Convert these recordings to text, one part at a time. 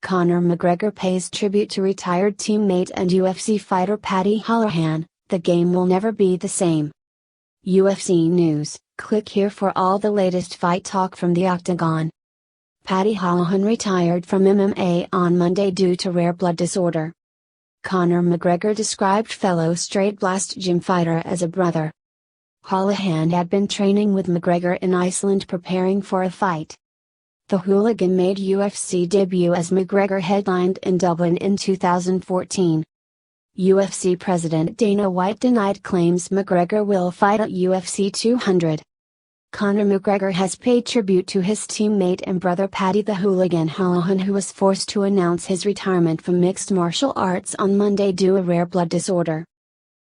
Conor McGregor pays tribute to retired teammate and UFC fighter Paddy Holohan, the game will never be the same. UFC News, click here for all the latest fight talk from the Octagon. Paddy Holohan retired from MMA on Monday due to rare blood disorder. Conor McGregor described fellow Straight Blast gym fighter as a brother. Holohan had been training with McGregor in Iceland preparing for a fight. The Hooligan made UFC debut as McGregor headlined in Dublin in 2014. UFC President Dana White denied claims McGregor will fight at UFC 200. Conor McGregor has paid tribute to his teammate and brother Paddy The Hooligan Holohan, who was forced to announce his retirement from mixed martial arts on Monday due to a rare blood disorder.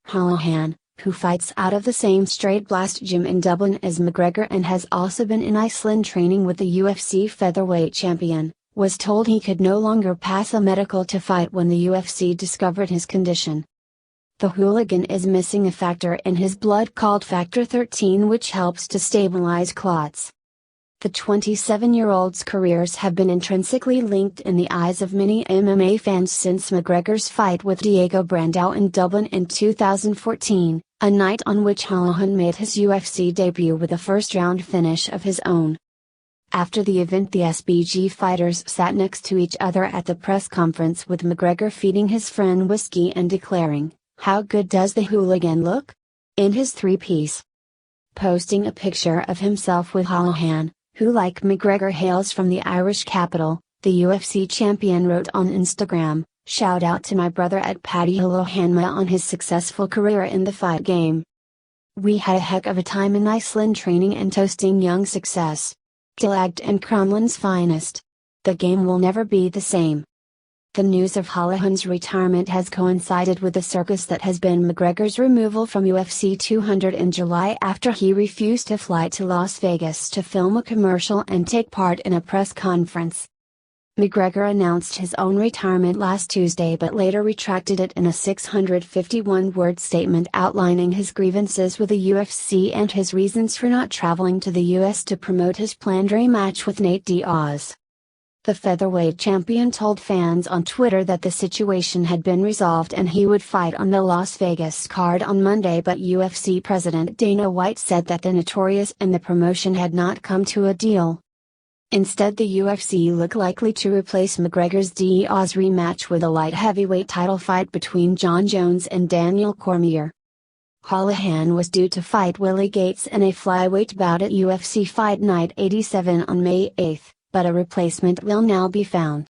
Holohan, who fights out of the same Straight Blast gym in Dublin as McGregor and has also been in Iceland training with the UFC featherweight champion, was told he could no longer pass a medical to fight when the UFC discovered his condition. The Hooligan is missing a factor in his blood called Factor 13, which helps to stabilize clots. The 27-year-old's careers have been intrinsically linked in the eyes of many MMA fans since McGregor's fight with Diego Brandao in Dublin in 2014, a night on which Holohan made his UFC debut with a first-round finish of his own. After the event, the SBG fighters sat next to each other at the press conference, with McGregor feeding his friend whiskey and declaring, "How good does the Hooligan look?" in his three-piece. Posting a picture of himself with Holohan, who like McGregor hails from the Irish capital, the UFC champion wrote on Instagram, "Shout out to my brother at Paddy Holohan on his successful career in the fight game. We had a heck of a time in Iceland training and toasting young success. Gilagd and Cromlin's finest. The game will never be the same." The news of Holohan's retirement has coincided with the circus that has been McGregor's removal from UFC 200 in July after he refused to fly to Las Vegas to film a commercial and take part in a press conference. McGregor announced his own retirement last Tuesday but later retracted it in a 651-word statement outlining his grievances with the UFC and his reasons for not traveling to the US to promote his planned rematch with Nate Diaz. The featherweight champion told fans on Twitter that the situation had been resolved and he would fight on the Las Vegas card on Monday, but UFC President Dana White said that the Notorious and the promotion had not come to a deal. Instead, the UFC looked likely to replace McGregor's Diaz rematch with a light heavyweight title fight between Jon Jones and Daniel Cormier. Holohan was due to fight Willie Gates in a flyweight bout at UFC Fight Night 87 on May 8, but a replacement will now be found.